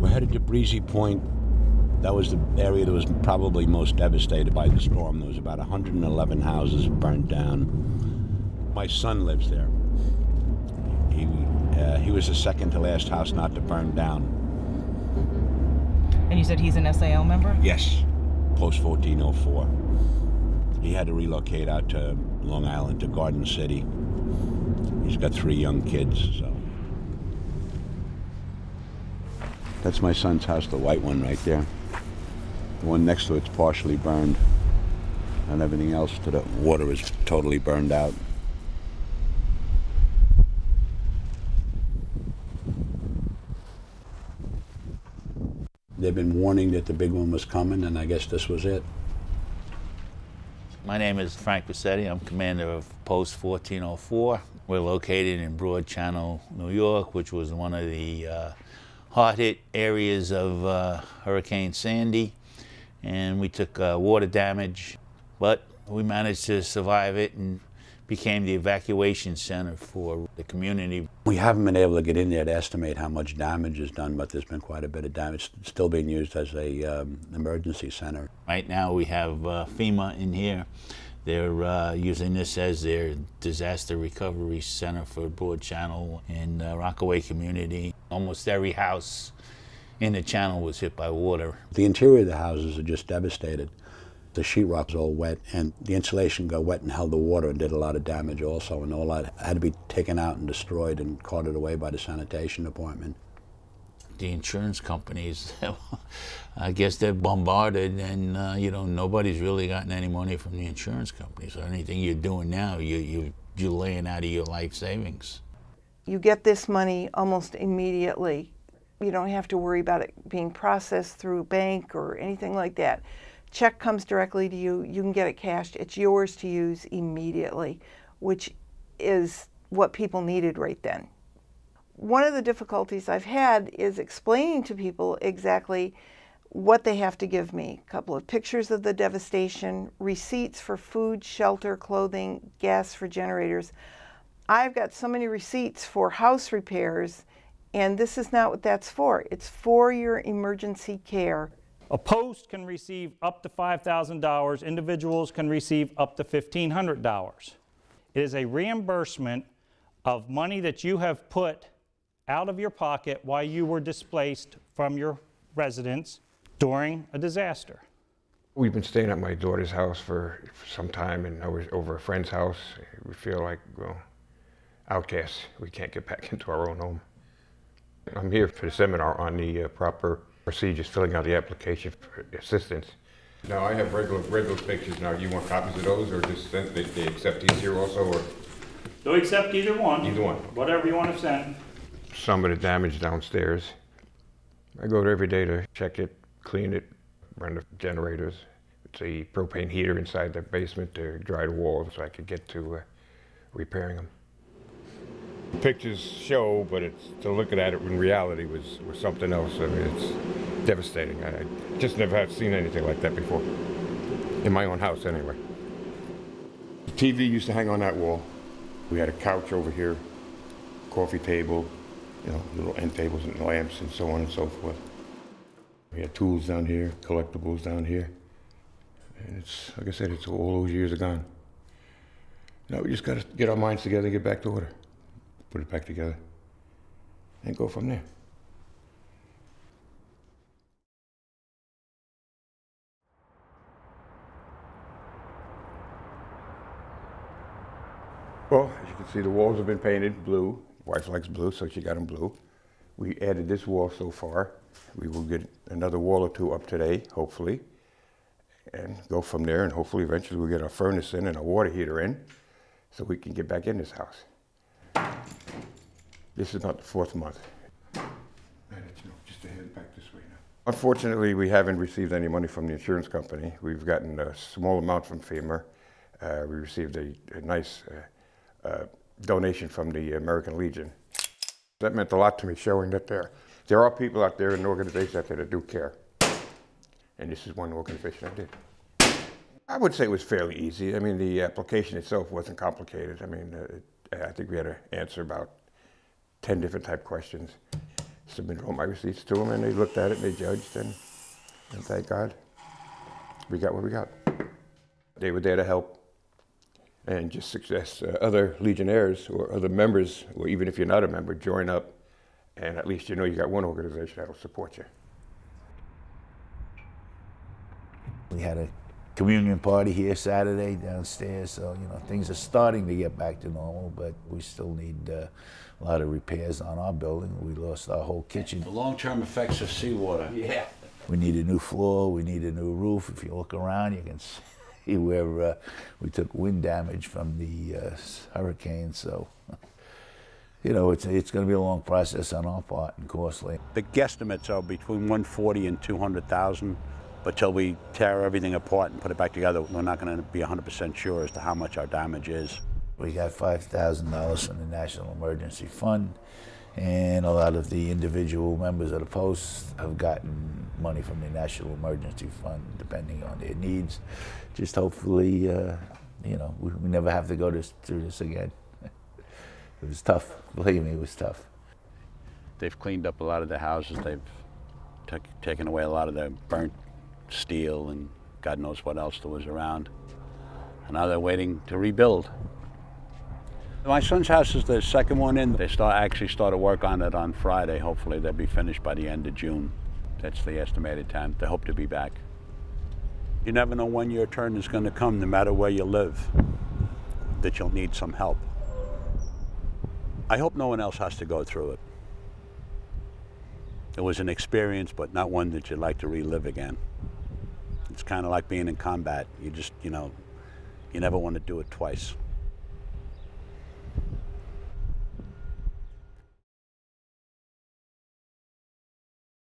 We're headed to Breezy Point. That was the area that was probably most devastated by the storm. There was about 111 houses burned down. My son lives there. He was the second to last house not to burn down. And you said he's an SAL member? Yes, post 1404. He had to relocate out to Long Island, to Garden City. He's got 3 young kids, so. That's my son's house, the white one right there. The one next to it's partially burned, and everything else to the water is totally burned out. They've been warning that the big one was coming, and I guess this was it. My name is Frank Bassetti. I'm commander of Post 1404. We're located in Broad Channel, New York, which was one of the hard-hit areas of Hurricane Sandy. And we took water damage, but we managed to survive it and became the evacuation center for the community. We haven't been able to get in there to estimate how much damage is done, but there's been quite a bit of damage. It's still being used as a emergency center. Right now we have FEMA in here. They're using this as their disaster recovery center for Broad Channel and Rockaway community. Almost every house in the channel was hit by water. The interior of the houses are just devastated. The sheetrock's all wet, and the insulation got wet and held the water and did a lot of damage also, and all that had to be taken out and destroyed and carted away by the sanitation department. The insurance companies, I guess they're bombarded, and you know, nobody's really gotten any money from the insurance companies. So anything you're doing now, you're laying out of your life savings. You get this money almost immediately. You don't have to worry about it being processed through a bank or anything like that. Check comes directly to you, you can get it cashed, it's yours to use immediately, which is what people needed right then. One of the difficulties I've had is explaining to people exactly what they have to give me. A couple of pictures of the devastation, receipts for food, shelter, clothing, gas for generators. I've got so many receipts for house repairs, and this is not what that's for. It's for your emergency care. A post can receive up to $5,000. Individuals can receive up to $1,500. It is a reimbursement of money that you have put out of your pocket while you were displaced from your residence during a disaster. We've been staying at my daughter's house for some time, and over a friend's house. We feel like, well, outcasts. We can't get back into our own home. I'm here for the seminar on the proper procedures, filling out the application for assistance. Now, I have regular pictures. Now, you want copies of those, or just send, they accept these here also, or? They'll accept either one. Either one. Whatever you want to send. Some of the damage downstairs. I go there every day to check it, clean it, run the generators. It's a propane heater inside the basement to dry the walls so I could get to repairing them. The pictures show, but it's, to look at it in reality was something else. I mean, it's devastating. I just never have seen anything like that before. In my own house, anyway. The TV used to hang on that wall. We had a couch over here, coffee table, you know, little end tables and lamps and so on and so forth. We had tools down here, collectibles down here. And it's, like I said, it's all those years are gone. Now we just got to get our minds together and get back to order. Put it back together and go from there. Well, as you can see, the walls have been painted blue. Wife likes blue, so she got them blue. We added this wall so far. We will get another wall or two up today, hopefully, and go from there, and hopefully eventually we'll get our furnace in and our water heater in so we can get back in this house. This is about the 4th month. Just to head back this way now. Unfortunately, we haven't received any money from the insurance company. We've gotten a small amount from FEMA. We received a nice donation from the American Legion. That meant a lot to me, showing that there are people out there in organizations out there that do care. And this is one organization I did. I would say it was fairly easy. I mean, the application itself wasn't complicated. I mean, I think we had to answer about 10 different type questions. submitted all my receipts to them, and they looked at it, and they judged, and thank God, we got what we got. They were there to help and just suggest other Legionnaires or other members, or even if you're not a member, join up, and at least you know you got one organization that'll support you. We had a communion party here Saturday downstairs, so you know things are starting to get back to normal, but we still need a lot of repairs on our building. We lost our whole kitchen. The long-term effects of seawater. Yeah. We need a new floor, we need a new roof. If you look around, you can see where we took wind damage from the hurricane, so you know, it's going to be a long process on our part and costly. The guesstimates are between 140 and 200,000, but till we tear everything apart and put it back together, we're not going to be 100% sure as to how much our damage is. We got $5,000 from the National Emergency Fund, and a lot of the individual members of the post have gotten money from the National Emergency Fund, depending on their needs. Just hopefully, you know, we never have to go through this again. It was tough. Believe me, it was tough. They've cleaned up a lot of the houses. They've taken away a lot of the burnt steel and God knows what else there was around. And now they're waiting to rebuild. My son's house is the second one in. They actually started work on it on Friday. Hopefully they'll be finished by the end of June. That's the estimated time. They hope to be back. You never know when your turn is going to come, no matter where you live, that you'll need some help. I hope no one else has to go through it. It was an experience, but not one that you'd like to relive again. It's kind of like being in combat. You just, you know, you never want to do it twice.